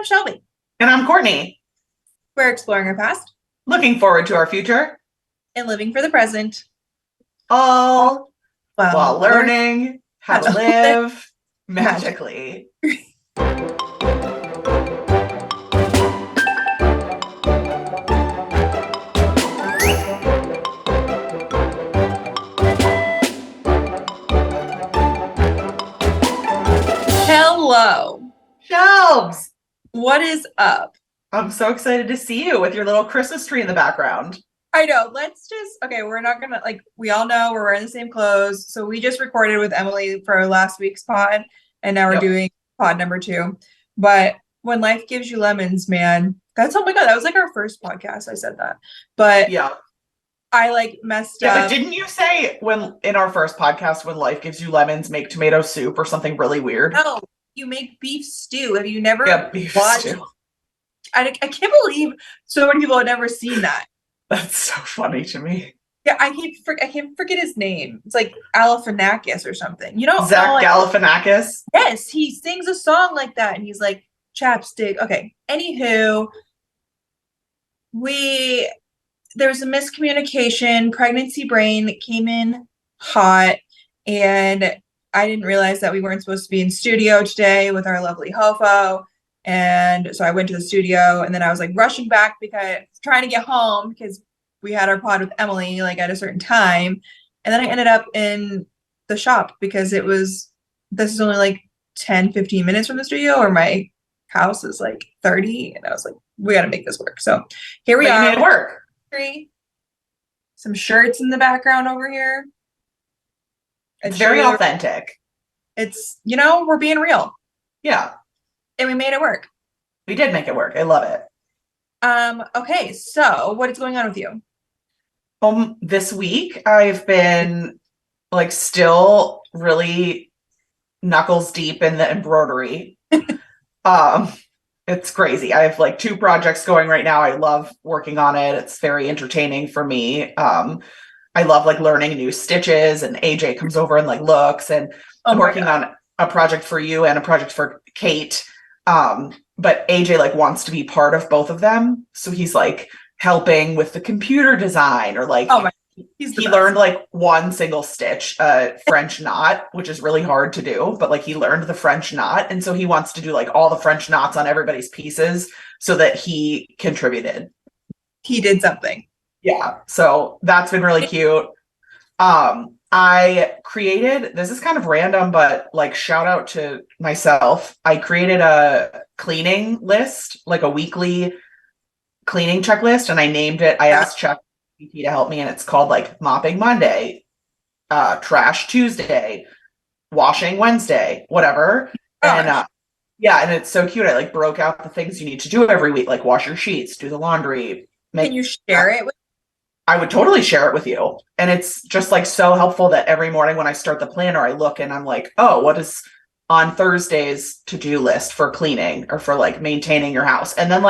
Shelby. And I'm Courtney. We're exploring our past. Looking forward to our future. And living for the present. All while learning how to live magically. Hello. Shelbs. What is up? I'm so excited to see you with your little Christmas tree in the background. I know. We're not gonna, we all know we're wearing the same clothes. So we just recorded with Emily for last week's pod, and now we're doing pod number 2. But when life gives you lemons, man, oh my God, that was like our first podcast. I said that. But yeah, I messed up. But didn't you say when in our first podcast, when life gives you lemons, make tomato soup or something really weird? No, you make beef stew. Have you never beef watched? Stew. I can't believe so many people have never seen that. That's so funny to me. Yeah, I can't forget his name. It's like Galifianakis or something. You don't Zach Galifianakis? Yes, he sings a song like that, and he's like, chapstick. Okay, anywho, there was a miscommunication. Pregnancy brain came in hot, and I didn't realize that we weren't supposed to be in studio today with our lovely hofo. And so I went to the studio, and then I was rushing back because trying to get home because we had our pod with Emily at a certain time. And then I ended up in the shop because this is only 10, 15 minutes from the studio, or my house is 30. And I was like, we got to make this work. So here we are. You made it work. Some shirts in the background over here. It's very authentic. It's, we're being real. Yeah. And we made it work. We did make it work. I love it. Okay, so what is going on with you? This week I've been still really knuckles deep in the embroidery. It's crazy. I have 2 projects going right now. I love working on it. It's very entertaining for me. I love learning new stitches, and AJ comes over and looks, and I'm working on a project for you and a project for Kate. But AJ wants to be part of both of them. So he's helping with the computer design, or he learned one single stitch, French knot, which is really hard to do, but he learned the French knot. And so he wants to do all the French knots on everybody's pieces so that he contributed. He did something. Yeah. So that's been really cute. I created, this is kind of random, but shout out to myself. I created a cleaning list, a weekly cleaning checklist, and I named it, I asked ChatGPT to help me, and it's called Mopping Monday, Trash Tuesday, Washing Wednesday, whatever. And and it's so cute. I broke out the things you need to do every week, wash your sheets, do the laundry. Can you share it with I would totally share it with you. And it's just so helpful that every morning when I start the planner, I look and I'm oh, what is on Thursday's to-do list for cleaning or for maintaining your house? And then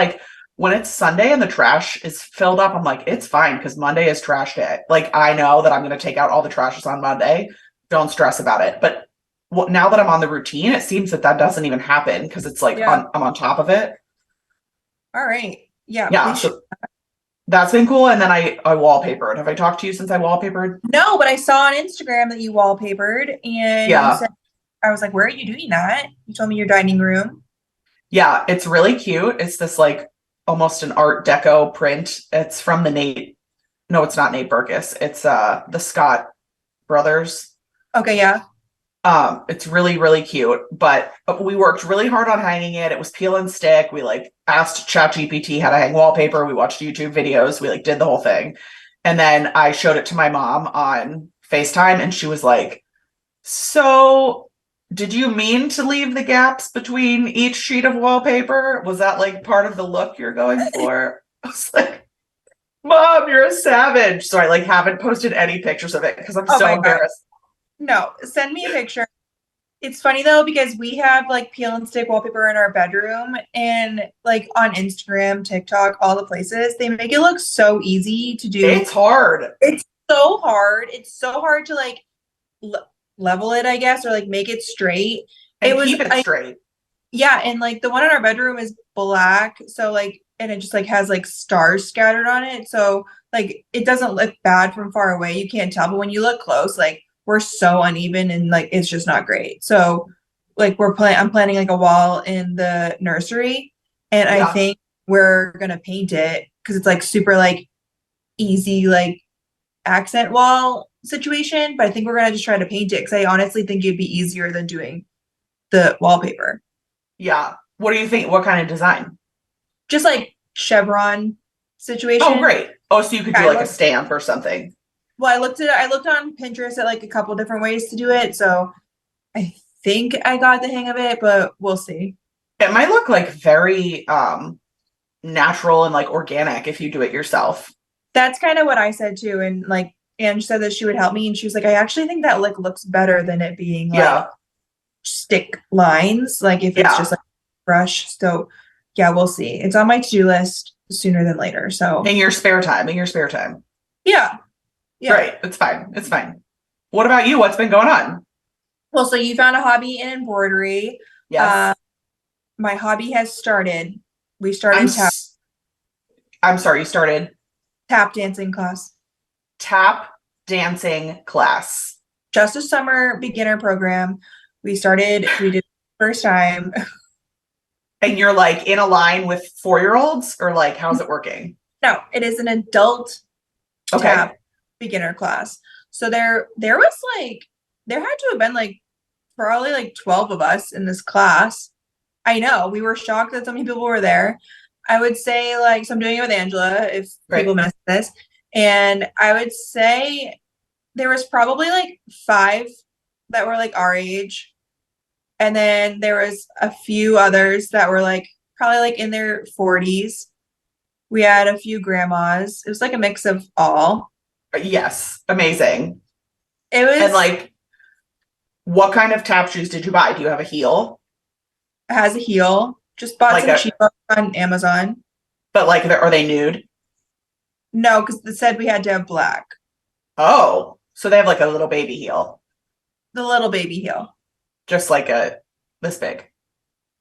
when it's Sunday and the trash is filled up, I'm it's fine because Monday is trash day. I know that I'm going to take out all the trashes on Monday. Don't stress about it. But now that I'm on the routine, it seems that doesn't even happen because it's I'm on top of it. All right. Yeah. Yeah. So that's been cool. And then I wallpapered. Have I talked to you since I wallpapered? No, but I saw on Instagram that you wallpapered, and you said, I was where are you doing that? You told me your dining room. Yeah, it's really cute. It's this almost an Art Deco print. It's from no, it's not Nate Berkus. It's the Scott brothers. Okay, yeah. It's really, really cute, but we worked really hard on hanging it. It was peel and stick. We asked ChatGPT how to hang wallpaper. We watched YouTube videos. We did the whole thing. And then I showed it to my mom on FaceTime, and she was so did you mean to leave the gaps between each sheet of wallpaper? Was that part of the look you're going for? I was Mom, you're a savage. So I haven't posted any pictures of it because I'm so embarrassed. No, send me a picture. It's funny though, because we have peel and stick wallpaper in our bedroom, and on Instagram, TikTok, all the places, they make it look so easy to do. It's hard. It's so hard. It's so hard to level it, I guess, or make it straight. And keep it straight. Yeah, and like the one in our bedroom is black, so like and it just like has like stars scattered on it. So like it doesn't look bad from far away. You can't tell, but when you look close, like we're so uneven and like it's just not great. So like I'm planning like a wall in the nursery and I Yeah. think we're gonna paint it because it's like super like easy like accent wall situation, but I think we're gonna just try to paint it because I honestly think it'd be easier than doing the wallpaper. Yeah. What do you think? What kind of design? Just like chevron Oh, situation. great. Oh, so you could Yeah, do I like a looked stamp or something. well, I looked on Pinterest at like a couple different ways to do it. So I think I got the hang of it, but we'll see. It might look like very natural and like organic if you do it yourself. That's kind of what I said too. And like Ange said that she would help me and she was like, I actually think that like looks better than it being like Yeah. stick lines, like if it's just Yeah. like brush. So yeah, we'll see. It's on my to-do list sooner than later. So In your spare time, in your spare time. yeah, yeah. Right. It's fine. It's fine. What about you? What's been going on? Well, so you found a hobby in embroidery. Uh, Yes. my hobby has started. We I'm started s- I'm sorry, you started tap dancing class. tap dancing class. Just a summer beginner program. We did first time. And you're like in a line with 4-year-olds or like how's it working? No, it is an adult Okay. tap beginner class. So there was like there had to have been like probably like 12 of us in this class. I know, we were shocked that so many people were there. I would say like so I'm doing it with Angela if people Right. miss this. And I would say there was probably like five that were like our age. And then there was a few others that were like probably like in their 40s. We had a few grandmas. It was like a mix of all. Yes. Amazing. It And was like what kind of tap shoes did you buy? Do you have a heel? has a heel. Just bought Like some a cheap on Amazon. but like are they nude? No, because it said we had to have black. Oh, so they have like a little baby heel, The little baby heel. just like a this big,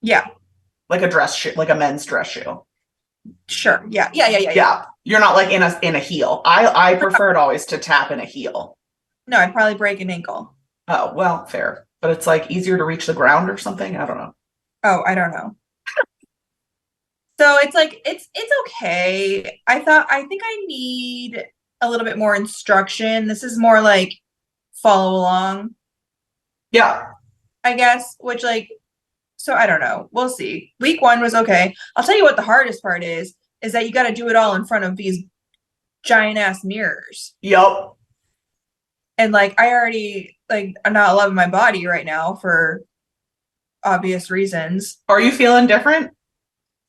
Yeah, like a dress shoe, like a men's dress shoe. sure. Yeah. Yeah, you're not like in a heel. I prefer it always to tap in a heel. No, I'd probably break an ankle. Oh, well, fair. But it's like easier to reach the ground or something. I don't know. Oh, I don't know. So it's like it's okay. I think I need a little bit more instruction. This is more like follow along, Yeah. I guess, which like so I don't know. We'll see. Week one was okay. I'll tell you what the hardest part is that you got to do it all in front of these giant ass mirrors. Yep. And like I already like I'm not loving my body right now for obvious reasons. Are you feeling different?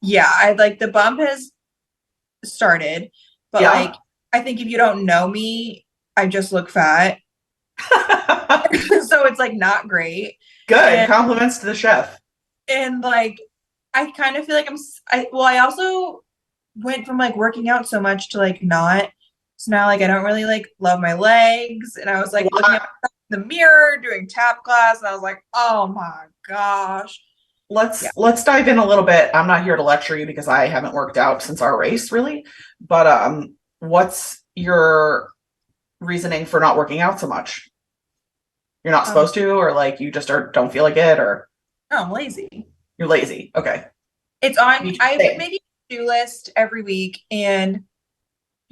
Yeah, I like the bump has started, but like Yeah. I think if you don't know me, I just look fat. So it's like not great. Good. And Compliments to the chef. like I kind of feel like I also went from like working out so much to like not. So now like I don't really like love my legs and I was like looking at What? myself in the mirror doing tap class and I was like, "Oh my gosh." Yeah. Let's dive in a little bit. I'm not here to lecture you because I haven't worked out since our race, really. But what's your reasoning for not working out so much? You're not Um supposed to, or like you just are don't feel like it, or no, I'm lazy. you're lazy. Okay. It's on Me I've been same. making a to-do list every week and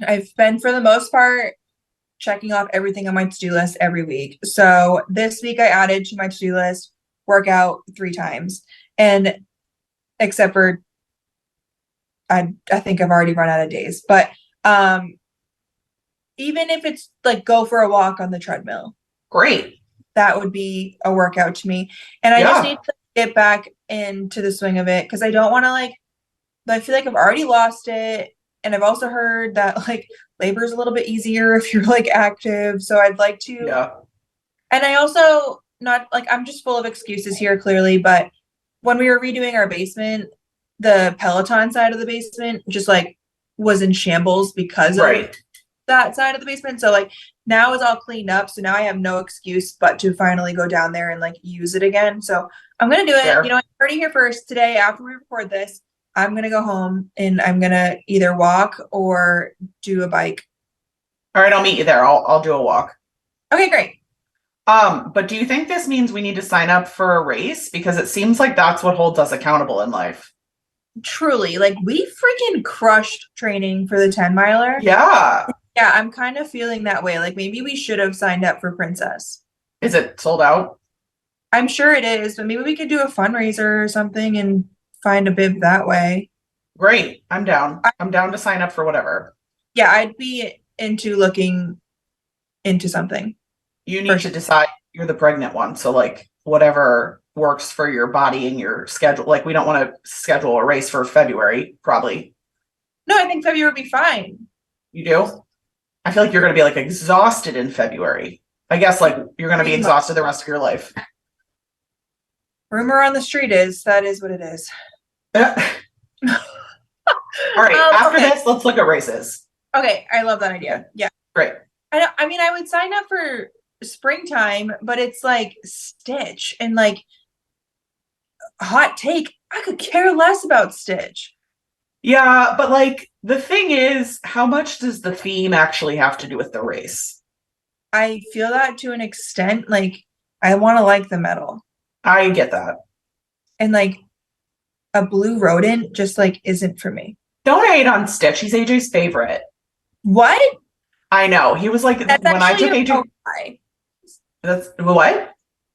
I've been for the most part checking off everything on my to-do list every week. So this week I added to my to-do list workout 3 times. And except for I think I've already run out of days. But even if it's like go for a walk on the treadmill, Great. that would be a workout to me. And I just need Yeah. to get back into the swing of it because I don't want to like I feel like I've already lost it. And I've also heard that like labor is a little bit easier if you're like active. So I'd like to, Yeah. and I also not like I'm just full of excuses here clearly, but when we were redoing our basement, the Peloton side of the basement just like was in shambles because of Right. that side of the basement. So like now it's all cleaned up. So now I have no excuse but to finally go down there and like use it again. So I'm gonna do it. Fair. You know, I heard it here first today. After we record this, I'm gonna go home and I'm gonna either walk or do a bike. All right, I'll meet you there. I'll do a walk. Okay, great. But do you think this means we need to sign up for a race? Because it seems like that's what holds us accountable in life. Truly, like we freaking crushed training for the 10 miler. Yeah. Yeah, I'm kind of feeling that way. Like maybe we should have signed up for Princess. Is it sold out? I'm sure it is, but maybe we could do a fundraiser or something and find a bib that way. Great. I'm down. I'm down to sign up for whatever. Yeah, I'd be into looking into something. You need to decide you're the pregnant one. So like whatever works for your body and your schedule. Like we don't want to schedule a race for February, probably. No, I think February would be fine. You do? I feel like you're going to be like exhausted in February. I guess like you're going to be exhausted the rest of your life. Rumor on the street is that is what it is. All right. After okay. this, let's look at races. Okay. I love that idea. Yeah. Great. I mean, I would sign up for springtime, but it's like Stitch and like hot take. I could care less about Stitch. Yeah, but like the thing is, how much does the theme actually have to do with the race? I feel that to an extent. Like I want to like the metal. I get that. And like a blue rodent just like isn't for me. Don't hate on Stitch. He's AJ's favorite. What? I know. He was like That's when I took AJ. Lie. That's what?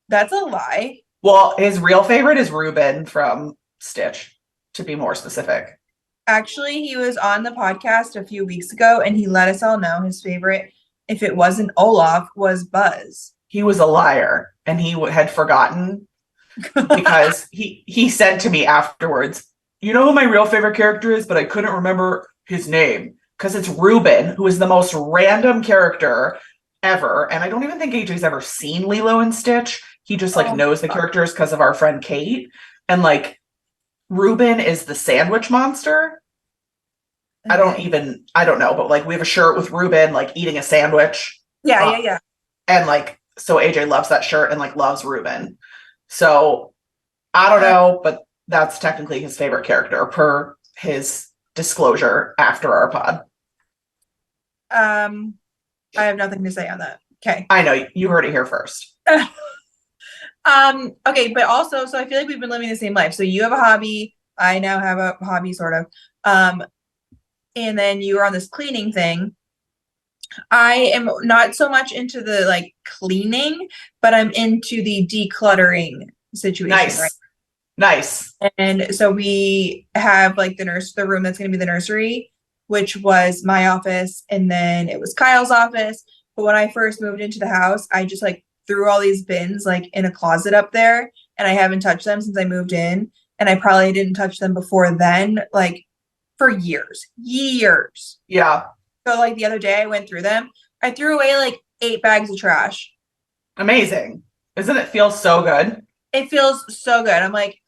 That's a lie. Well, his real favorite is Ruben from Stitch, to be more specific. Actually, he was on the podcast a few weeks ago and he let us all know his favorite, if it wasn't Olaf, was Buzz. He was a liar and he had forgotten because he said to me afterwards, you know who my real favorite character is, but I couldn't remember his name because it's Ruben, who is the most random character ever. And I don't even think AJ's ever seen Lilo and Stitch. He just like knows the characters because of our friend Kate. And like Ruben is the sandwich monster. Okay. I don't know, but like we have a shirt with Ruben like eating a sandwich. Yeah. And like, so AJ loves that shirt and like loves Ruben. So I don't know, but that's technically his favorite character per his disclosure after our pod. I have nothing to say on that. Okay. I know you heard it here first. Okay, but also, so I feel like we've been living the same life. So you have a hobby, I now have a hobby, sort of. And then you were on this cleaning thing. I am not so much into the like cleaning, but I'm into the decluttering situation. Nice. Right? Nice. And so we have like the room that's going to be the nursery, which was my office. And then it was Kyle's office. But when I first moved into the house, I just like threw all these bins like in a closet up there. And I haven't touched them since I moved in. And I probably didn't touch them before then, like for years. Yeah. So like the other day I went through them. I threw away like 8 bags of trash. Amazing. Doesn't it feel so good? It feels so good. I'm like,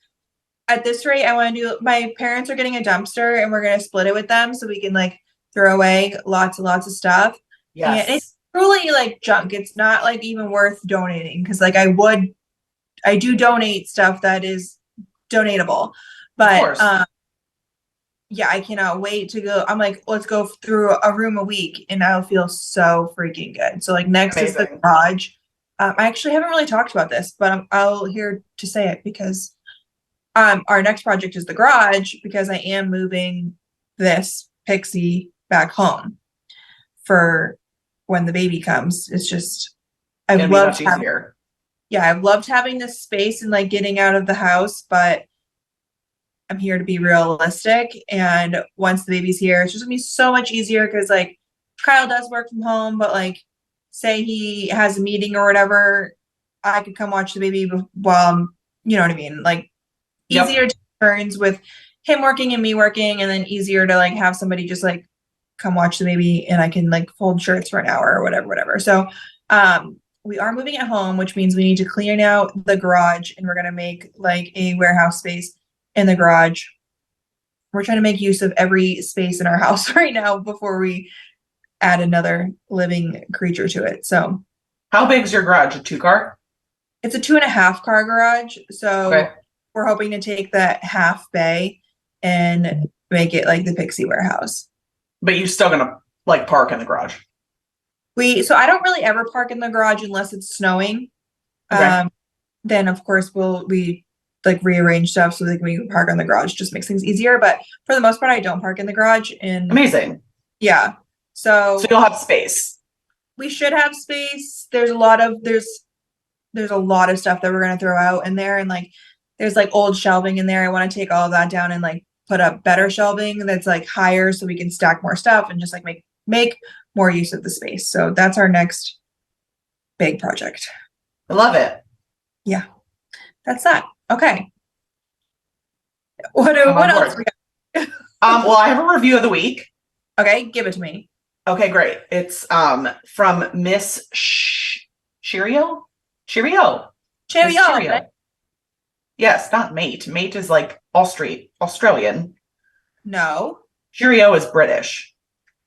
at this rate, I want to do, my parents are getting a dumpster and we're going to split it with them so we can like throw away lots and lots of stuff. Yes. And it's truly like junk. It's not like even worth donating because like I do donate stuff that is donatable, but yeah, I cannot wait to go. I'm like, let's go through a room a week and I'll feel so freaking good. So like next is the garage. I actually haven't really talked about this, but I'll here to say it because our next project is the garage because I am moving this Pixie back home for when the baby comes. It's just I've loved having this space and like getting out of the house, but I'm here to be realistic. And once the baby's here, it's just gonna be so much easier because like Kyle does work from home, but like say he has a meeting or whatever, I could come watch the baby while you know what I mean? Like easier to turns with him working and me working, and then easier to like have somebody just like come watch the baby and I can like fold shirts for an hour or whatever. So we are moving at home, which means we need to clean out the garage and we're gonna make like a warehouse space in the garage. We're trying to make use of every space in our house right now before we add another living creature to it. So how big is your garage? A 2-car? It's a 2.5 car garage. Okay. So we're hoping to take the half bay and make it like the Pixie warehouse. But you're still gonna like park in the garage. So I don't really ever park in the garage unless it's snowing. Okay. Then of course we like rearrange stuff so that we can park on the garage, just makes things easier. But for the most part, I don't park in the garage. And Amazing. yeah, So so you'll have space. we should have space. There's a lot of stuff that we're gonna throw out in there, and like there's like old shelving in there. I want to take all of that down and like put up better shelving that's like higher so we can stack more stuff and just like make more use of the space. So that's our next big project. I love it. Yeah, that's that. Okay. I'm What on else board. we got? Well, I have a review of the week. Okay, give it to me. Okay, great. It's from Miss Cheerio? Cheerio. Miss Cheerio. Yes, not mate. Mate is like Australian. No. Cheerio is British.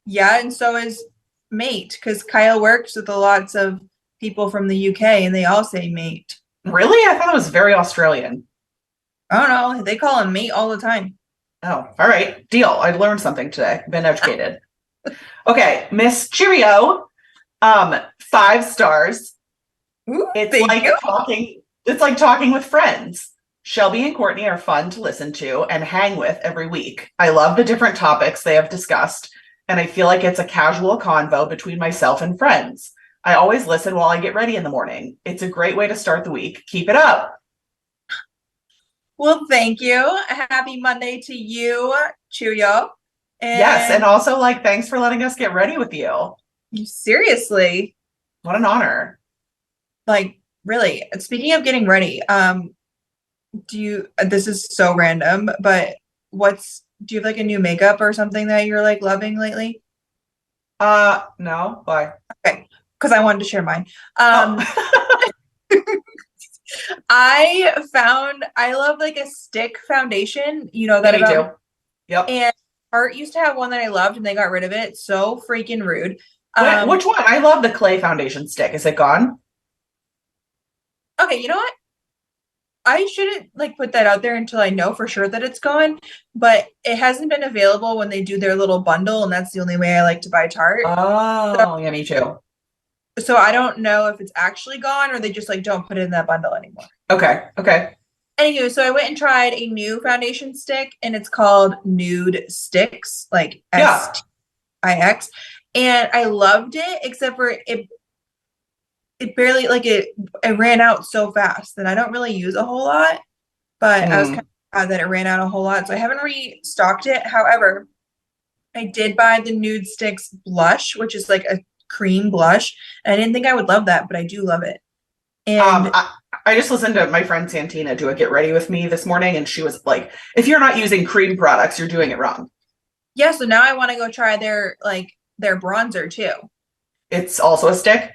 Yeah, and so is mate, because Kyle works with lots of people from the UK and they all say mate. Really? I thought it was very Australian. I don't know. They call him mate all the time. Oh, all right. Deal. I learned something today. Been educated. Okay, Miss Cheerio. 5 stars. Ooh, It's thank like you. talking with friends. Shelby and Courtney are fun to listen to and hang with every week. I love the different topics they have discussed, and I feel like it's a casual convo between myself and friends. I always listen while I get ready in the morning. It's a great way to start the week. Keep it up. Well, thank you. Happy Monday to you, Cheerio. Yes, and And also like thanks for letting us get ready with you. seriously, What an honor. like really, speaking of getting ready, this is so random, but do you have like a new makeup or something that you're like loving lately? No, why? Okay, because I wanted to share mine. Oh. I love like a stick foundation, you know Yeah, that me about, too. Yep. and Art used to have one that I loved and they got rid of it. So freaking rude. Which one? I love the clay foundation stick. Is it gone? Okay, you know what? I shouldn't like put that out there until I know for sure that it's gone, but it hasn't been available when they do their little bundle, and that's the only way I like to buy Tarte. Oh, yeah, me too. So I don't know if it's actually gone or they just like don't put it in that bundle anymore. Okay. Okay. Anywho, so I went and tried a new foundation stick and it's called Nude Sticks, like Yeah. STIX. And I loved it, except for it barely like it ran out so fast that I don't really use a whole lot, but I was kind of glad that it ran out a whole lot. So I haven't restocked it. However, I did buy the Nude Sticks blush, which is like a cream blush. And I didn't think I would love that, but I do love it. And I just listened to my friend Santina do a get ready with me this morning, and she was like, if you're not using cream products, you're doing it wrong. yeah, so now I want to go try their bronzer too. It's also a stick.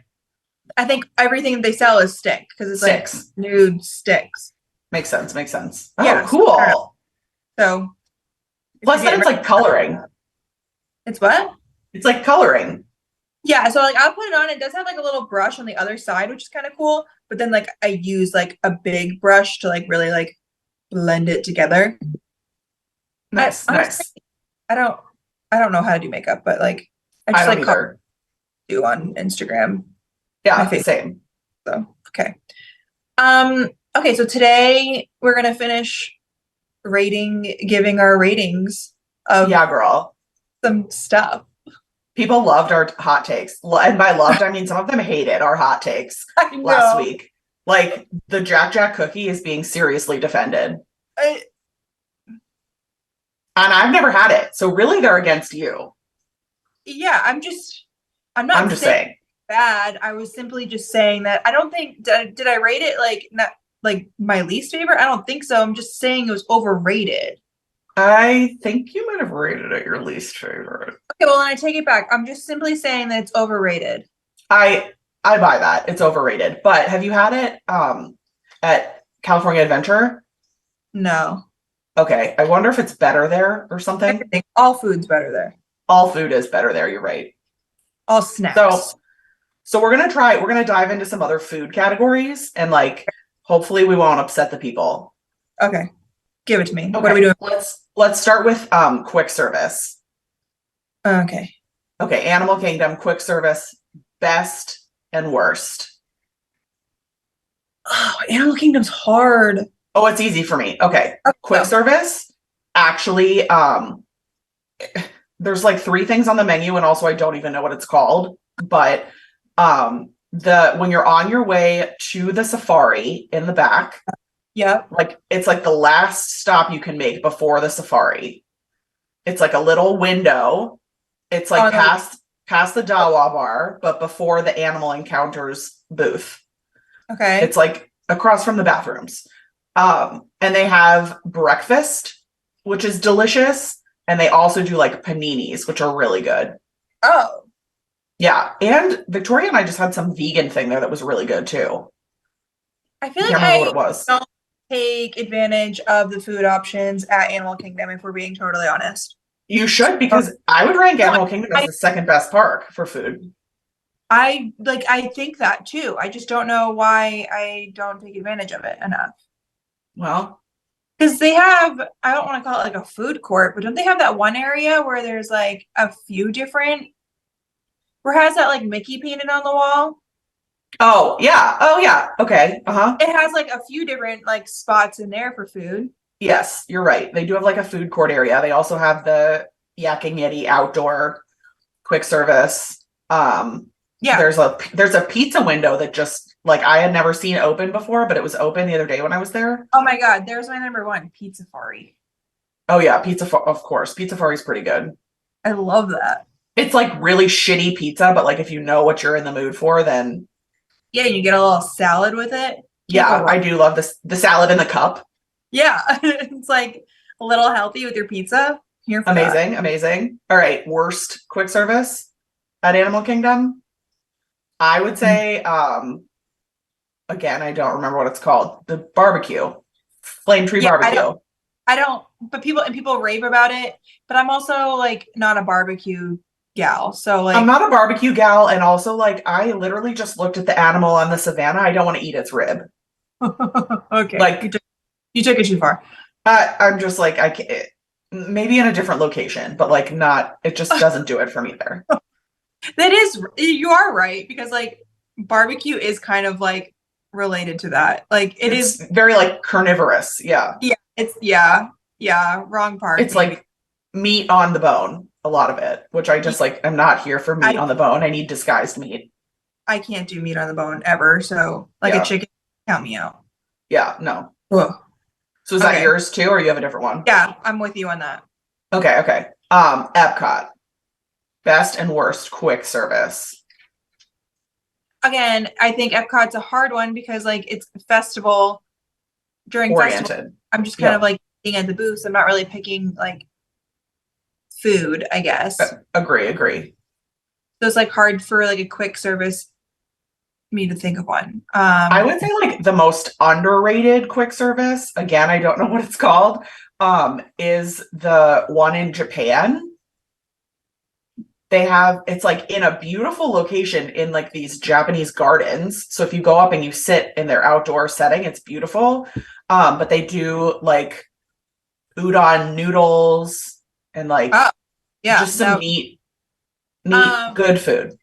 I think everything they sell is stick because it's Sticks. like nude sticks. Makes sense. Makes sense. Oh, Yeah, cool. So Plus, then it's like coloring. It's what? It's like coloring. Yeah, so like I'll put it on. It does have like a little brush on the other side, which is kind of cool. But then like I use like a big brush to like really like blend it together. Nice, nice. I don't know how to do makeup, but like I just like do on Instagram. Yeah, same. So okay. Okay, so today we're gonna finish giving our ratings of girl. some stuff. People loved our hot takes. And by loved, I mean some of them hated our hot takes last week. Like the Jack Jack cookie is being seriously defended. And I've never had it. So really they're against you. Yeah, I'm not just saying bad. I was simply just saying that I don't think did I rate it like not like my least favorite? I don't think so. I'm just saying it was overrated. I think you might have rated it your least favorite. Okay, well then I take it back. I'm just simply saying that it's overrated. I buy that. It's overrated. But have you had it at California Adventure? No. Okay. I wonder if it's better there or something. All food's better there. All food is better there, you're right. All snacks. So So we're gonna dive into some other food categories and like hopefully we won't upset the people. Okay. Give it to me. What are we Okay, doing? let's start with quick service. Okay. Okay, Animal Kingdom, quick service, best and worst. Oh, Animal Kingdom's hard. Oh, it's easy for me. Okay. Quick Oh, service. Actually, there's like three things on the menu, and also I don't even know what it's called. But the when you're on your way to the safari in the back, yeah. like it's like the last stop you can make before the safari. It's like a little window. It's like past the Dawa bar, but before the animal encounters booth. Okay. It's like across from the bathrooms. And they have breakfast, which is delicious. And they also do like paninis, which are really good. Oh, Yeah. And Victoria and I just had some vegan thing there that was really good too. I feel I like can't remember what I it was. don't take advantage of the food options at Animal Kingdom, if we're being totally honest. You should, because I would rank Animal Kingdom as I, the second best park for food. I think that too. I just don't know why I don't take advantage of it enough. Well, Because they have, I don't want to call it like a food court, but don't they have that one area where there's like a few different, where it has that like Mickey painted on the wall? oh yeah. Oh yeah. Okay. Uh-huh. It has like a few different like spots in there for food. Yes, you're right. They do have like a food court area. They also have the Yakking Yeti outdoor quick service. Yeah. There's a pizza window that just like I had never seen open before, but it was open the other day when I was there. Oh my God, there's my number one, Pizza Fari. Oh yeah, of course. Pizza Fari is pretty good. I love that. It's like really shitty pizza, but like if you know what you're in the mood for, then Yeah, you get a little salad with it. yeah, I do love this the salad in the cup. Yeah, it's like a little healthy with your pizza. Here for that. Amazing, amazing. All right, worst quick service at Animal Kingdom. I would say again, I don't remember what it's called. The barbecue. Flame tree Yeah, barbecue. I don't, but people rave about it, but I'm also like not a barbecue gal. So I'm like, not a barbecue gal, and also like I literally just looked at the animal on the savannah. I don't want to eat its rib. okay, Like you took it too far. I'm just like I can't, maybe in a different location, but like not. It just doesn't do it for me there. That is, you are right, because like barbecue is kind of like related to that. Like It's very like carnivorous. Yeah. Yeah, wrong part. It's maybe. like meat on the bone, a lot of it, which I just like I'm not here for meat on the bone. I need disguised meat. I can't do meat on the bone ever. So like a chicken, count me out. Yeah, no. Ugh. So is that yours too, or you have a different one? Yeah, I'm with you on that. Okay. Epcot. Best and worst quick service. Again, I think Epcot's a hard one because like it's festival during Oriented. festival. I'm just kind of like being at the booths. I'm not really picking like food, I guess. Agree. So it's like hard for like a quick service me to think of one. I would say like the most underrated quick service, again, I don't know what it's called, is the one in Japan. It's like in a beautiful location in like these Japanese gardens. So if you go up and you sit in their outdoor setting, it's beautiful. But they do like udon noodles and like just some neat, good food.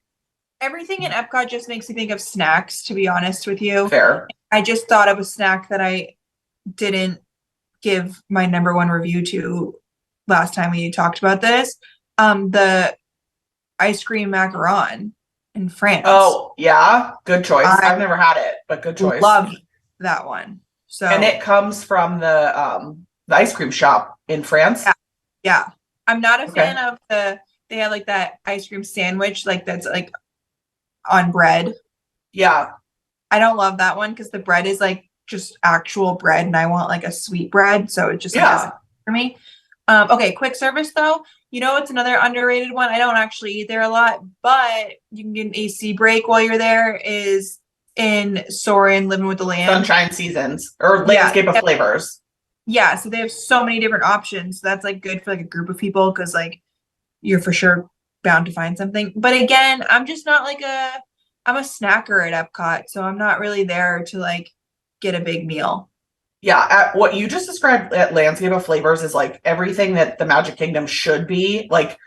Everything in Epcot just makes me think of snacks, to be honest with you. Fair. I just thought of a snack that I didn't give my number one review to last time we talked about this. The ice cream macaron in France. Oh, yeah. Good choice. I've never had it, but good choice. Love that one. So and it comes from the ice cream shop in France. Yeah. I'm not a fan of they have like that ice cream sandwich, like that's like on bread. Yeah. I don't love that one because the bread is like just actual bread and I want like a sweet bread. So it just doesn't for me. Okay, quick service though. You know, it's another underrated one. I don't actually eat there a lot, but you can get an AC break while you're there is in Soarin' Living with the Land. Sunshine Seasons or Landscape of Flavors. Yeah, so they have so many different options. So that's like good for like a group of people because like you're for sure bound to find something. But again, I'm just not like I'm a snacker at Epcot, so I'm not really there to like get a big meal. Yeah, what you just described at Landscape of Flavors is like everything that the Magic Kingdom should be. Like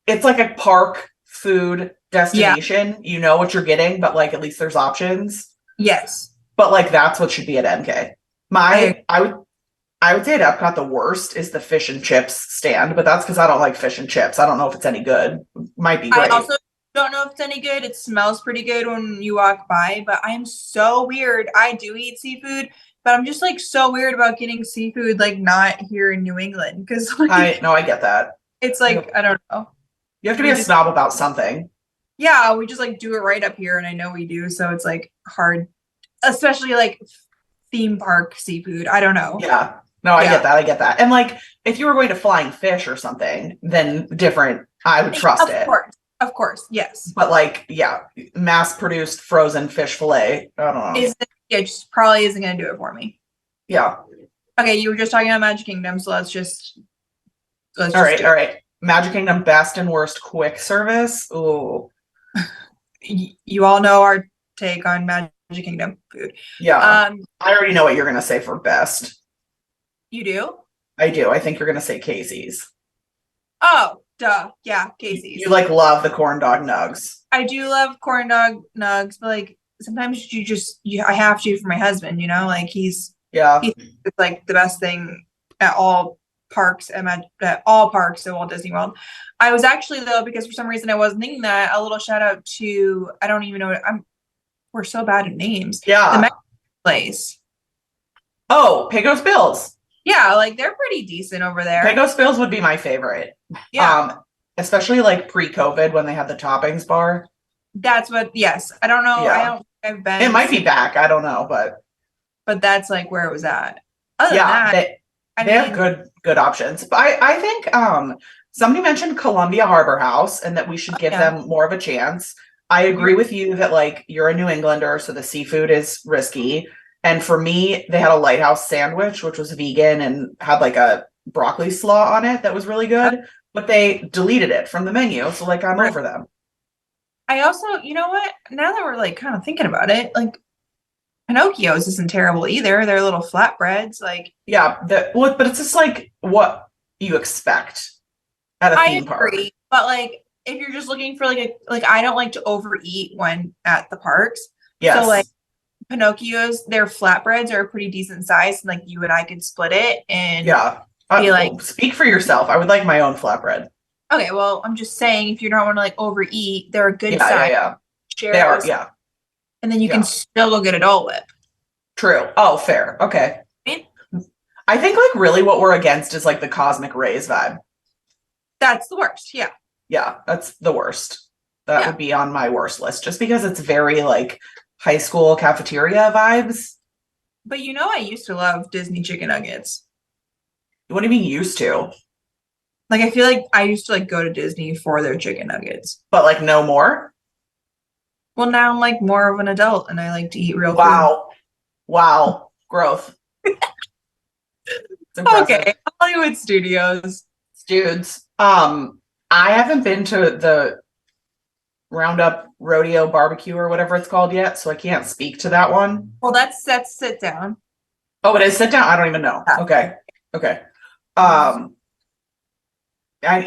it's like a park food Yeah, destination. You know what you're getting, but like at least there's options. yes. But like that's what should be at MK. I I would say at Epcot the worst is the fish and chips stand, but that's because I don't like fish and chips. I don't know if it's any good. Might be I great. also don't know if it's any good. It smells pretty good when you walk by, but I'm so weird. I do eat seafood, but I'm just like so weird about getting seafood like not here in New England because I like no, I get that. it's You like I don't know. you have to be We a just snob about something. yeah, we just like do it right up here and I know we do, so it's like hard, especially like theme park seafood. I don't know. Yeah. No, I Yeah. get that. I get that. And like if you were going to Flying Fish or something, then different, I would trust Of it. course. Of course. Yes. But like, yeah, mass produced frozen fish fillet. I don't know. Is it just probably isn't gonna do it for me. Yeah. Okay, you were just talking about Magic Kingdom, so let's All just right. do All it. right. Magic Kingdom best and worst quick service. Ooh. You all know our take on Magic Kingdom food. Yeah. Um, I already know what you're gonna say for best. you do? I do. I think you're gonna say Casey's. Oh, duh. Yeah, You Casey's. like love the corn dog nugs. I do love corn dog nugs, but like sometimes I have to for my husband, you know, like Yeah. he's like the best thing at all parks at all parks at Walt Disney World. I was actually though, because for some reason I wasn't thinking that, a little shout out to I don't even know we're so bad at names. The Yeah. Mexican place. Oh, Pecos Bills. Yeah, like they're pretty decent over there. Pecos Bills would be my favorite. Yeah. Especially like pre-COVID when they had the toppings bar. That's what, yes. I don't know. I Yeah. don't think I've been, It might be back. I don't know, but that's like where it was at. Other than yeah, that, they have good options. But I think somebody mentioned Columbia Harbor House and that we should give yeah, them more of a chance. I agree with you that like you're a New Englander, so the seafood is risky. And for me, they had a lighthouse sandwich, which was vegan and had like a broccoli slaw on it that was really good, but they deleted it from the menu. So like I'm over them. I also, you know what? Now that we're like kind of thinking about it, like Pinocchio's isn't terrible either. They're little flatbreads. Like Yeah, but it's just like what you expect at a I theme park. agree, but like if you're just looking for like I don't like to overeat when at the parks. So like Yes. Pinocchio's, their flatbreads are a pretty decent size, and like you and I could split it and Yeah. be like, Speak for yourself. I would like my own flatbread. okay, well, I'm just saying if you don't want to like overeat, they're a good Yeah, yeah, size. yeah. Share They it are. with, Yeah. and then you can Yeah. still go get a Dole Whip. True. Oh, fair. Okay. Right? I think like really what we're against is like the cosmic rays vibe. That's the worst. Yeah. Yeah, that's the worst. That Yeah. would be on my worst list just because it's very like high school cafeteria vibes. But you know, I used to love Disney chicken nuggets. What do you mean used to? Like I feel like I used to like go to Disney for their chicken nuggets. But like no more? Well, now I'm like more of an adult and I like to eat real food. Wow. Wow. Growth. It's impressive. Okay, Hollywood Studios. Dudes. I haven't been to the Roundup Rodeo Barbecue or whatever it's called yet, so I can't speak to that one. Well, that's sit down. Oh, it is sit down? I don't even know. Yeah. Okay. Okay.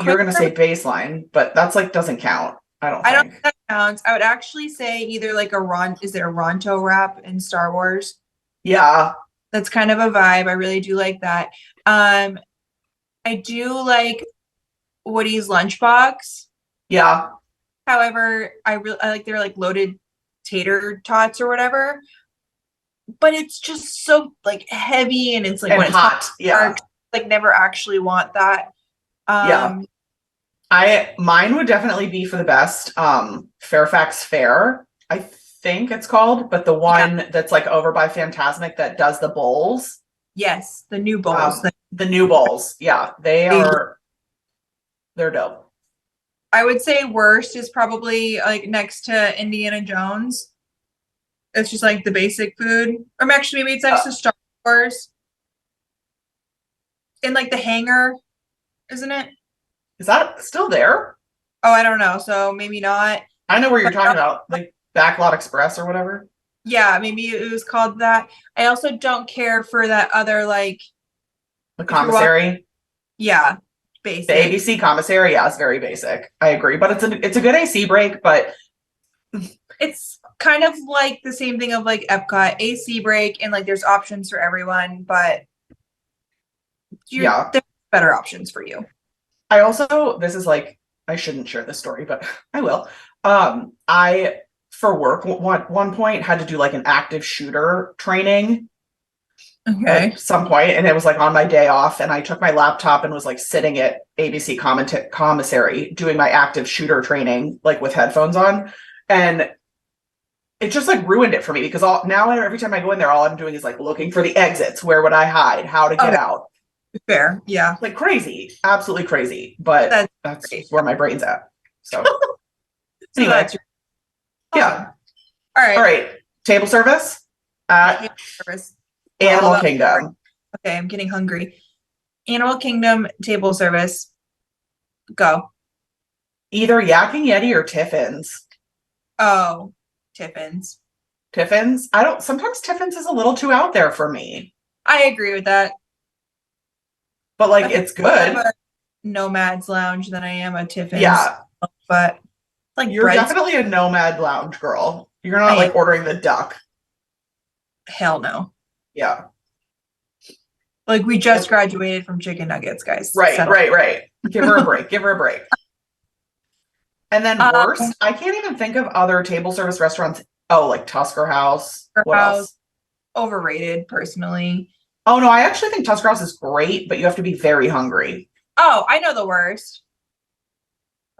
You're gonna say baseline, but that's like doesn't count. I don't I think. don't think that counts. I would actually say either like is there a Ronto wrap in Star Wars? Yeah. That's kind of a vibe. I really do like that. I do like Woody's lunchbox. Yeah. However, I like their like loaded tater tots or whatever. But it's just so like heavy and it's like And when it's hot. Yeah. like never actually want that. Yeah. Mine would definitely be for the best. Fairfax Fair, I think it's called, but the one that's like over by Fantasmic that does the bowls. Yes, the new bowls. The new bowls. Yeah, they're dope. I would say worst is probably like next to Indiana Jones. It's just like the basic food. Or actually maybe it's next to Star Wars. In like the hangar, isn't it? Is that still there? Oh, I don't know. So maybe not. I know where you're talking about. Like Backlot Express or whatever. Yeah, maybe it was called that. I also don't care for that other like The if you're walking. commissary. Yeah, The basic. ABC commissary, yeah, is very basic. I agree, but it's a good AC break. But It's kind of like the same thing of like Epcot AC break and like there's options for everyone, but yeah, there's better options for you. I also this is like I shouldn't share this story, but I will. I for work one point had to do like an active shooter training Okay. at some point, and it was like on my day off, and I took my laptop and was like sitting at ABC commissary doing my active shooter training like with headphones on, and it just like ruined it for me because all now every time I go in there, all I'm doing is like looking for the exits. Where would I hide? How to get Okay, out? fair. Yeah. Like crazy, absolutely crazy. But that's Great. just where my brain's at. So So anyway, that's yeah. all All right. right. Table service at Service. We're all Animal about Kingdom. okay, I'm getting hungry. Animal Kingdom table service. Go. Either Yakking Yeti or Tiffin's. Oh, Tiffin's. Tiffin's. I don't. Sometimes Tiffin's is a little too out there for me, I agree with that. but like I feel it's more of good. a Nomad's Lounge than I am a Tiffin's. Yeah, But like you're breads, definitely a Nomad Lounge girl. You're not I am. like ordering the duck. Hell no. Yeah. Like we just graduated from chicken nuggets, guys. Right, Settle. right. Give her a break. Give her a break. And then worst, I can't even think of other table service restaurants. Oh, like Tusker House. What else? Overrated, personally. Oh no, I actually think Tusker House is great, but you have to be very hungry. Oh, I know the worst.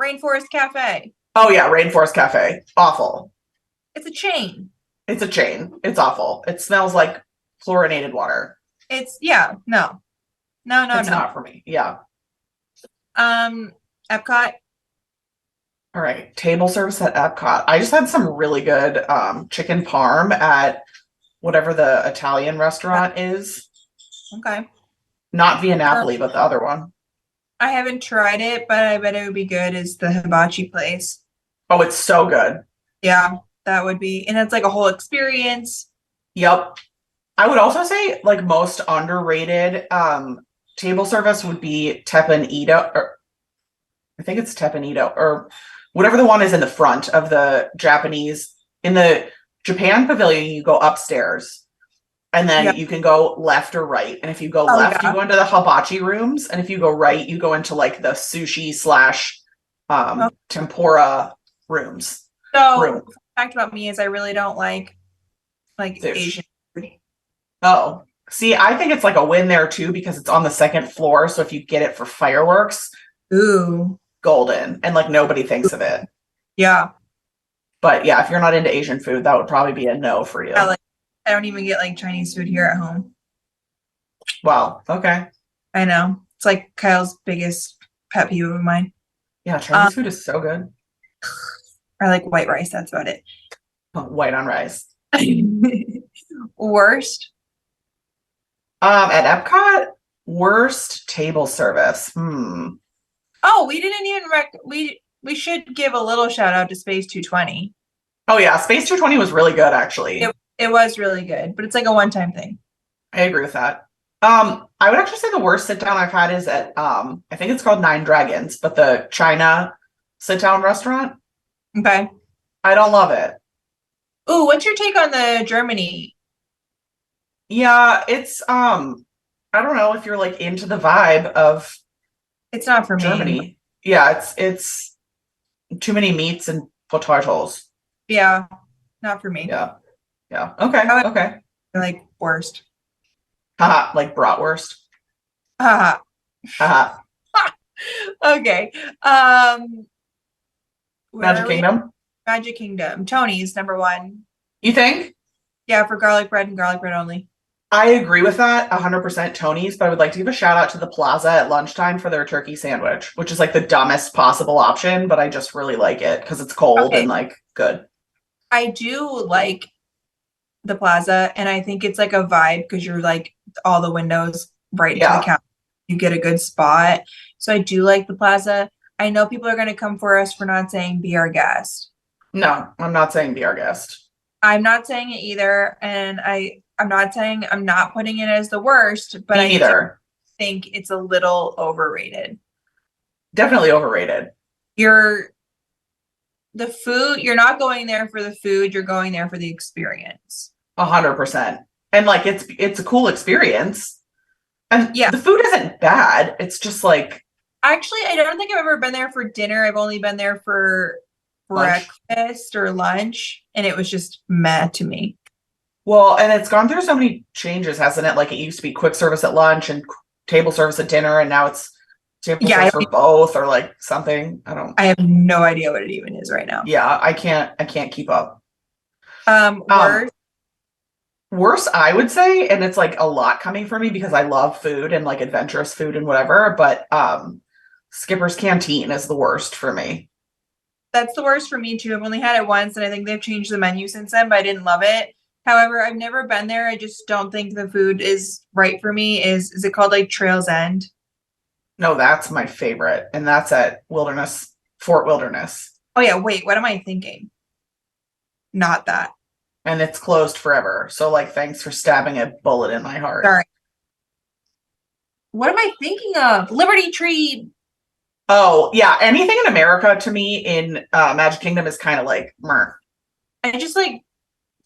Rainforest Cafe. Oh yeah, Rainforest Cafe. Awful. It's a chain. It's a chain. It's awful. It smells like chlorinated water. It's yeah, no. No, no, It's no. not for me. Yeah. Epcot. All right. Table service at Epcot. I just had some really good chicken parm at whatever the Italian restaurant is. Okay. Not Via Napoli, but the other one. I haven't tried it, but I bet it would be good as the hibachi place. Oh, it's so good. Yeah, that would be, and it's like a whole experience. Yep. I would also say like most underrated table service would be Teppan or I think it's Teppan or whatever the one is in the front of the Japanese in the Japan pavilion. You go upstairs and then you can go left or right. And if you go left, you go into the hibachi rooms, and if you go right, you go into like the sushi slash tempura rooms. So fact about me is I really don't like Asian food. Oh, see, I think it's like a win there too because it's on the second floor. So if you get it for fireworks, ooh, golden, and like nobody thinks of it. Yeah. But yeah, if you're not into Asian food, that would probably be a no for you. I don't even get like Chinese food here at home. Wow. Okay. I know. It's like Kyle's biggest pet peeve of mine. Yeah, Chinese food is so good. I like white rice. That's about it. White on rice. Worst? At Epcot, worst table service. Oh, we didn't even we should give a little shout out to Space 220. Oh yeah, Space 220 was really good actually. It was really good, but it's like a one-time thing. I agree with that. I would actually say the worst sit down I've had is at I think it's called Nine Dragons, but the China sit down restaurant. Okay. I don't love it. Ooh, what's your take on the Germany? Yeah, it's I don't know if you're like into the vibe of it's not for Germany. me. Yeah, it's too many meats and potatoes. Yeah, not for me. Yeah. Okay. Okay. Like worst. Haha, like bratwurst. Haha. Haha. Okay. Magic Kingdom. Magic Kingdom. Tony's #1. You think? Yeah, for garlic bread and garlic bread only. I agree with that 100% Tony's, but I would like to give a shout out to the Plaza at lunchtime for their turkey sandwich, which is like the dumbest possible option, but I just really like it because it's cold and like good. I do like the Plaza, and I think it's like a vibe because you're like all the windows right to the counter. You get a good spot. So I do like the Plaza. I know people are going to come for us for not saying be our guest. No, I'm not saying be our guest. I'm not saying it either, and I'm not saying I'm not putting it as the worst, but Me I do neither. think it's a little overrated. Definitely overrated. You're the food, you're not going there for the food, you're going there for the experience. 100%. And like it's a cool experience. And Yeah. the food isn't bad. It's just like Actually, I don't think I've ever been there for dinner. I've only been there for lunch. breakfast or lunch, and it was just meh to me. Well, and it's gone through so many changes, hasn't it? Like it used to be quick service at lunch and table service at dinner, and now it's table Yeah, service for both or like something. I don't. I have no idea what it even is right now. Yeah, I can't keep up. Worse. Worse, I would say, and it's like a lot coming for me because I love food and like adventurous food and whatever, but Skipper's Canteen is the worst for me. That's the worst for me too. I've only had it once, and I think they've changed the menu since then, but I didn't love it. However, I've never been there. I just don't think the food is right for me. Is it called like Trails End? No, that's my favorite, and that's at Fort Wilderness, Oh yeah, wait, what am I thinking? Not that. and it's closed forever. So like, thanks for stabbing a bullet in my heart. Sorry. What am I thinking of? Liberty Tree. Oh yeah, anything in America to me in Magic Kingdom is kind of like, meh. I just like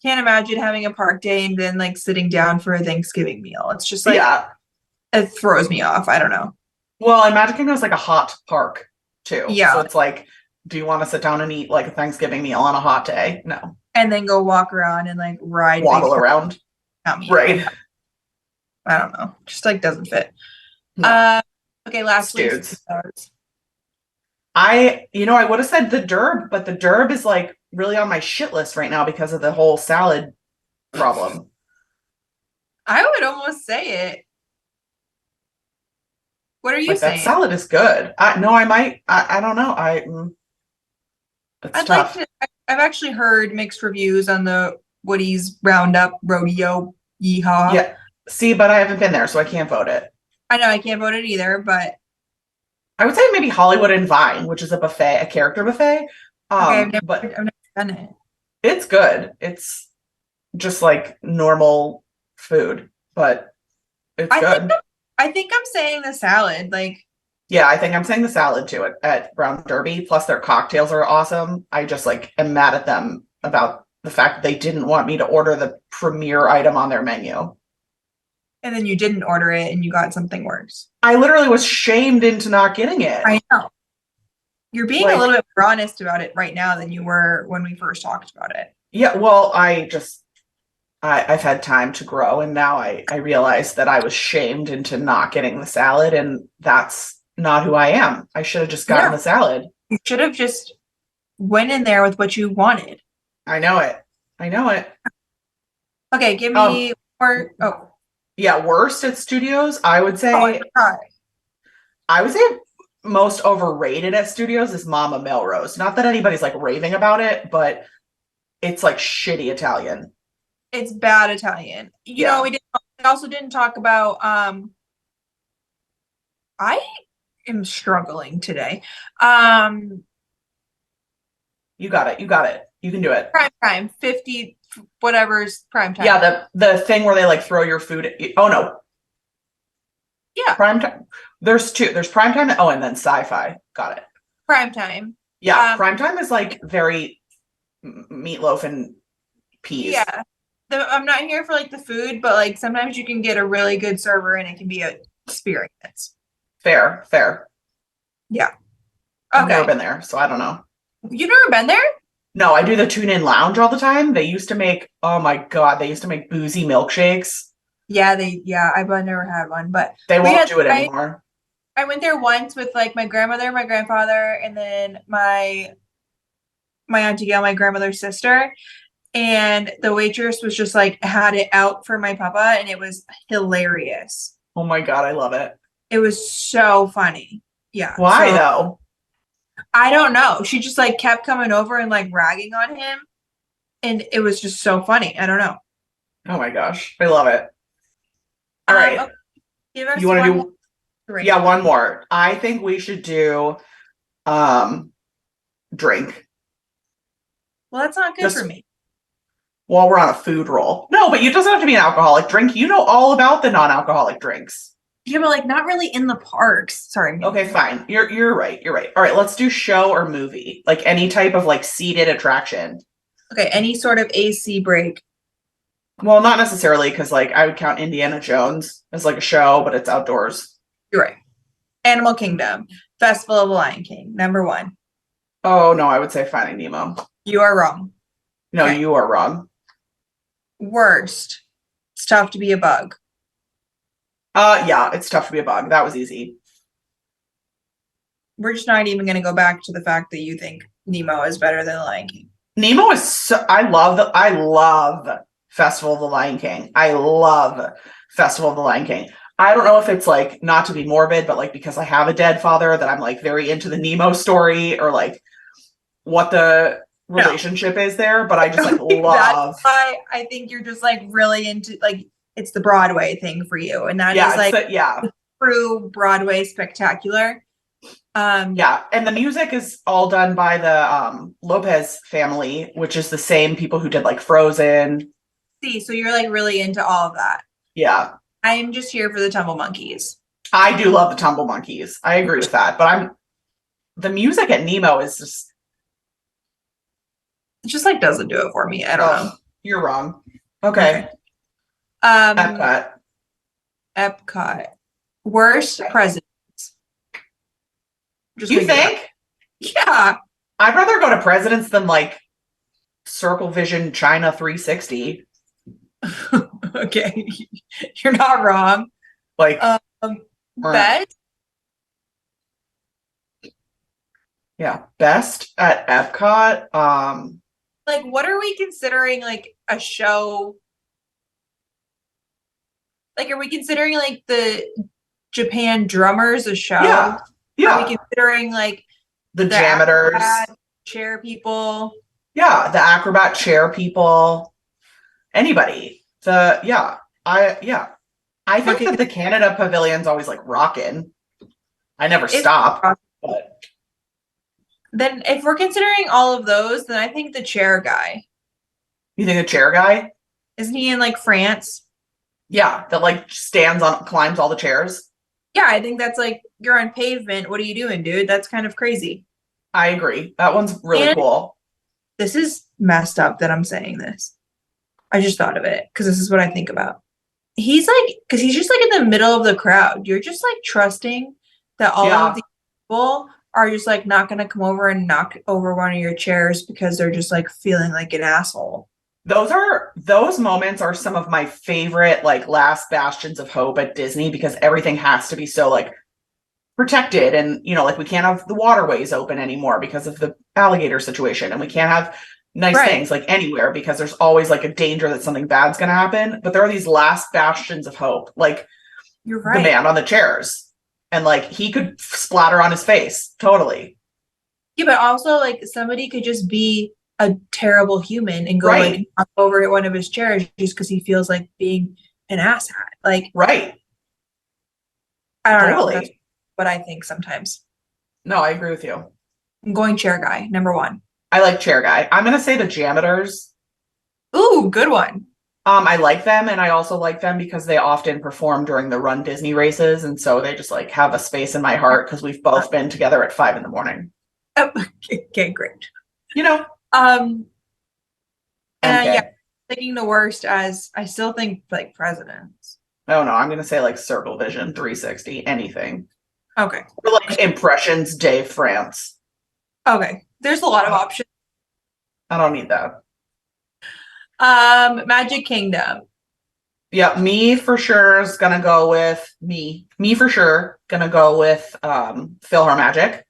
can't imagine having a park day and then like sitting down for a Thanksgiving meal. It's just like Yeah. it throws me off. I don't know. Well, and Magic Kingdom is like a hot park too, so Yeah. it's like, do you want to sit down and eat like a Thanksgiving meal on a hot day? No, And then go walk around and like ride big waddle around, not me. right? I don't know. Just like doesn't fit. No. Okay, lastly, Dudes. I would have said the Derb, but the Derb is like really on my shit list right now because of the whole salad problem. I would almost say it. What are you Like that saying? salad is good. I might. I don't know. It's I'd like tough. to. I've actually heard mixed reviews on the Woody's Roundup Rodeo Yeehaw. Yeah. See, but I haven't been there, so I can't vote it. I know I can't vote it either, but I would say maybe Hollywood and Vine, which is a buffet, a character buffet. okay, But I've never done it. it's good. It's just like normal food, but it's I think good. I think I'm saying the salad. Like Yeah, I think I'm saying the salad too at Brown Derby. Plus, their cocktails are awesome. I just like am mad at them about the fact that they didn't want me to order the premier item on their menu. and then you didn't order it and you got something worse. I literally was shamed into not getting it. I know. You're being Like, a little bit more honest about it right now than you were when we first talked about it. yeah, well, I've had time to grow, and now I realize that I was shamed into not getting the salad, and that's not who I am. I should have just gotten the salad. You should have just went in there with what you wanted. I know it. I know it. Okay, give me more. Oh, Yeah, worst at studios, I would say. I would say most overrated at studios is Mama Melrose. Not that anybody's like raving about it, but it's like shitty Italian. It's bad Italian. You know, we also didn't talk about I am struggling today. You got it. You got it. You can do it. Prime time, 50 whatever's prime time. Yeah, the thing where they like throw your food at you. Oh no. Yeah. Prime time. There's two. There's prime time. Oh, and then sci-fi. Got it. Prime time. Yeah, prime time is like very meatloaf and peas. Yeah. I'm not here for like the food, but like sometimes you can get a really good server and it can be an experience. Fair, fair. Yeah. I've never been there, so I don't know. You've never been there? No, I do the tune in lounge all the time. They used to make, oh my God, they used to make boozy milkshakes. Yeah, I've never had one, but they won't do it anymore. I went there once with like my grandmother, my grandfather, and then my auntie Gail, my grandmother's sister. And the waitress was just like had it out for my papa, and it was hilarious. Oh my God, I love it. It was so funny. Yeah. Why though? I don't know. She just like kept coming over and like ragging on him. And it was just so funny. I don't know. Oh my gosh. I love it. All right. Okay. You want to do Yeah, one more. I think we should do drink. Well, that's not good Just for me. while we're on a food roll. No, but it doesn't have to be an alcoholic drink. You know all about the non-alcoholic drinks. Yeah, but like not really in the parks. Sorry. Okay, fine. You're right. You're right. All right, let's do show or movie. Like any type of like seated attraction. Okay, any sort of AC break. Well, not necessarily, because like I would count Indiana Jones as like a show, but it's outdoors. You're right. Animal Kingdom, Festival of the Lion King, number 1. Oh no, I would say Finding Nemo. You are wrong. No, Okay. you are wrong. Worst. It's tough to be a bug. Yeah, it's tough to be a bug. That was easy. We're just not even going to go back to the fact that you think Nemo is better than the Lion King. Nemo is so I love Festival of the Lion King. I love Festival of the Lion King. I don't know if it's like not to be morbid, but like because I have a dead father that I'm like very into the Nemo story or like what the relationship is there, but I just like love. That's why I think you're just like really into like it's the Broadway thing for you, and that is like the true Broadway spectacular. Yeah, and the music is all done by the Lopez family, which is the same people who did like Frozen. See, so you're like really into all of that. Yeah. I'm just here for the Tumble Monkeys. I do love the Tumble Monkeys. I agree with that, but the music at Nemo is just It just like doesn't do it for me. I don't know. You're wrong. Okay. Epcot. Worst presidents. You think? Yeah. I'd rather go to Presidents than like Circle Vision China 360. Okay. You're not wrong. Like best? Yeah, best at Epcot. Like what are we considering like a show? Like are we considering like the Japan Drummers a show? Yeah. Yeah. Are we considering like the janitors, chair people? Yeah, the acrobat chair people. Anybody. I think that the Canada Pavilion's always like rocking. I never stop. But then if we're considering all of those, then I think the chair guy. You think the chair guy? Isn't he in like France? Yeah, that like climbs all the chairs. Yeah, I think that's like you're on pavement. What are you doing, dude? That's kind of crazy. I agree. That one's really cool. This is messed up that I'm saying this. I just thought of it because this is what I think about. He's like, because he's just like in the middle of the crowd. You're just like trusting that all of these people are just like not going to come over and knock over one of your chairs because they're just like feeling like an asshole. Those moments are some of my favorite like last bastions of hope at Disney because everything has to be so like protected and like we can't have the waterways open anymore because of the alligator situation and we can't have nice things like anywhere because there's always like a danger that something bad's going to happen, but there are these last bastions of hope, like you're right, the man on the chairs, and like he could splatter on his face totally. Yeah, but also like somebody could just be a terrible human and go like knock over at one of his chairs just because he feels like being an asshat. Like I don't know. That's what I think sometimes. No, I agree with you. I'm going chair guy, number 1. I like chair guy. I'm gonna say the janitors. Ooh, good one. I like them, and I also like them because they often perform during the Run Disney races, and so they just like have a space in my heart because we've both been together at 5 a.m. Okay, great. Thinking the worst as I still think like presidents. Oh no, I'm gonna say like Circle Vision 360, anything. Okay. Or like Impressions Day France. Okay. There's a lot of options. I don't need that. Magic Kingdom. Yeah, me for sure is gonna go with me. Me for sure gonna go with PhilharMagic.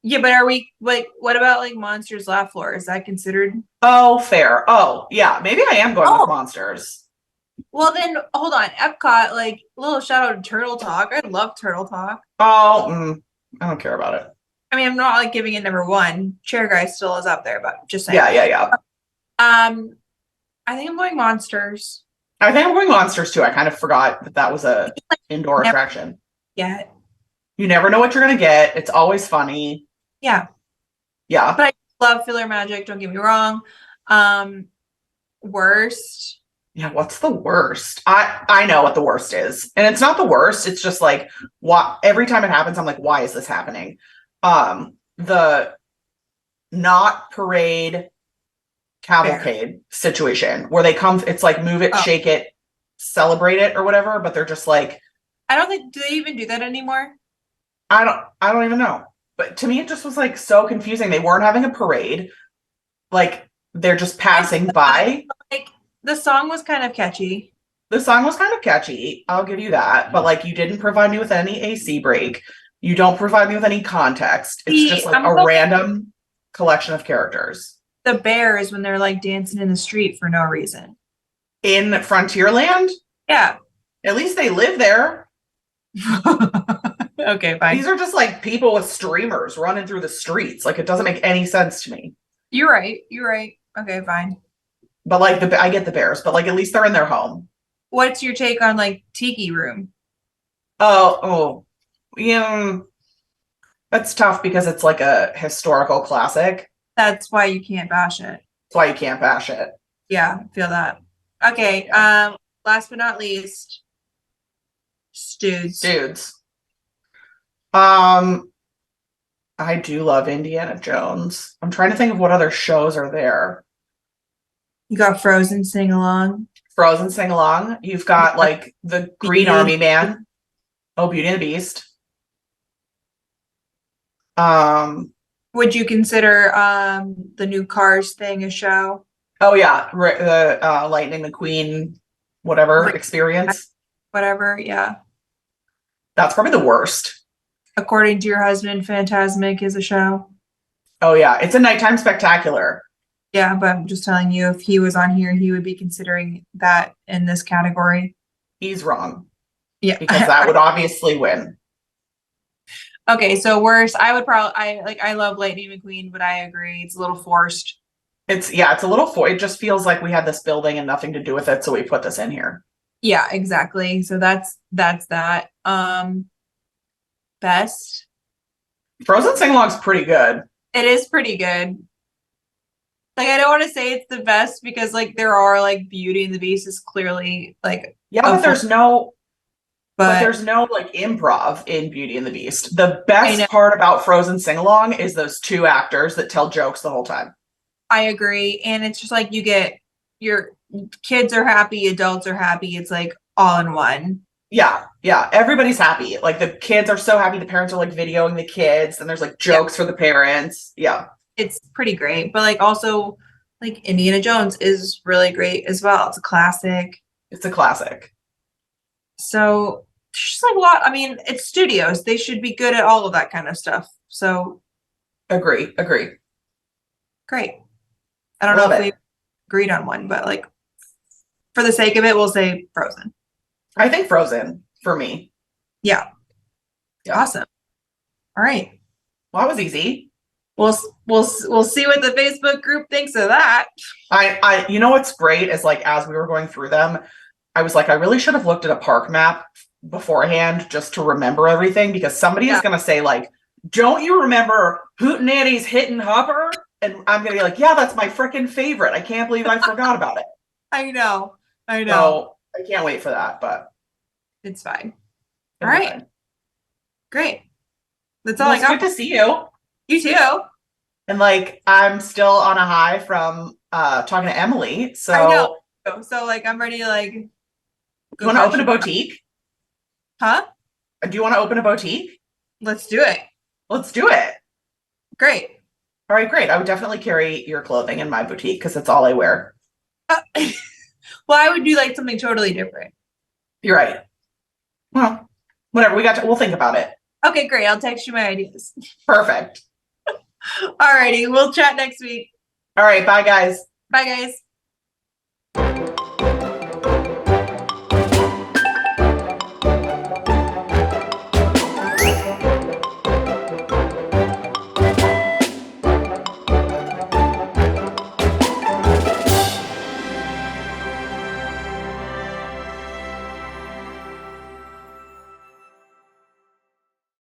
Yeah, but are we like what about like Monsters Laugh Floor? Is that considered? Oh, fair. Oh, yeah. Maybe I am going with Monsters. Well then hold on. Epcot, like little shout out to Turtle Talk. I love Turtle Talk. Oh, I don't care about it. I mean, I'm not like giving it number 1. Chair guy still is up there, but just saying. Yeah. I think I'm going Monsters. I think I'm going Monsters too. I kind of forgot that was a indoor attraction. You never know what you're gonna get. It's always funny. Yeah. But I Love filler magic, don't get me wrong. Worst. Yeah, what's the worst? I know what the worst is. And it's not the worst. It's just like why every time it happens, I'm like, why is this happening? The not parade cavalcade situation where they come, it's like move it, shake it, celebrate it or whatever, but they're just like, I don't think, do they even do that anymore? I don't even know. But to me it just was like so confusing. They weren't having a parade. Like they're just passing by. Like the song was kind of catchy. The song was kind of catchy. I'll give you that. But like you didn't provide me with any AC break. You don't provide me with any context. It's just like a random collection of characters. The bears when they're like dancing in the street for no reason. In Frontierland? Yeah. At least they live there. Okay, fine. These are just like people with streamers running through the streets. Like it doesn't make any sense to me. You're right. You're right. Okay, fine. But like I get the bears, but like at least they're in their home. What's your take on like Tiki Room? Oh, yeah. That's tough because it's like a historical classic. That's why you can't bash it. That's why you can't bash it. Yeah, I feel that. Okay. Yeah. Last but not least, Dudes. I do love Indiana Jones. I'm trying to think of what other shows are there. You got Frozen Sing Along. Frozen Sing Along. You've got like the Green Army Man. Oh, Beauty and the Beast. Would you consider the new Cars thing a show? Oh yeah, the Lightning McQueen, whatever experience. Whatever, yeah. That's probably the worst. According to your husband, Fantasmic is a show. Oh yeah, it's a nighttime spectacular. Yeah, but I'm just telling you, if he was on here, he would be considering that in this category. He's wrong. Yeah, because that would obviously win. Okay, so worse. I would probably I love Lightning McQueen, but I agree it's a little forced. It's a little it just feels like we had this building and nothing to do with it, so we put this in here. Yeah, exactly. So that's that. Best. Frozen Sing Along's pretty good. It is pretty good. Like I don't want to say it's the best because like there are like Beauty and the Beast is clearly like but there's no like improv in Beauty and the Beast. The best part about Frozen Sing Along is those two actors that tell jokes the whole time. I agree. And it's just like you get your kids are happy, adults are happy. It's like all in one. Yeah. Everybody's happy. Like the kids are so happy. The parents are like videoing the kids and there's like jokes for the parents. Yeah. It's pretty great. But like also like Indiana Jones is really great as well. It's a classic. So just like a lot. I mean, it's studios. They should be good at all of that kind of stuff. So agree. Great. I don't know if we agreed on one, but like for the sake of it, we'll say Frozen. I think Frozen for me. Yeah. Awesome. All right. Well, that was easy. We'll see what the Facebook group thinks of that. I you know what's great is like as we were going through them, I was like, I really should have looked at a park map beforehand just to remember everything because somebody is gonna say like, don't you remember Hootenanny's Hittin' Hopper? And I'm gonna be like, yeah, that's my freaking favorite. I can't believe I forgot about it. I know. So I can't wait for that, but it's fine. All right. Fine. Great. That's all I got. Good to see you. You too. And like I'm still on a high from talking to Emily. So I know. So like I'm ready to like you want to open a boutique? Huh? Do you want to open a boutique? Let's do it. Great. All right, great. I would definitely carry your clothing in my boutique because it's all I wear. Well, I would do like something totally different. You're right. Well, whatever. We'll think about it. Okay, great. I'll text you my ideas. Perfect. All righty. We'll chat next week. All right. Bye, guys. Bye, guys.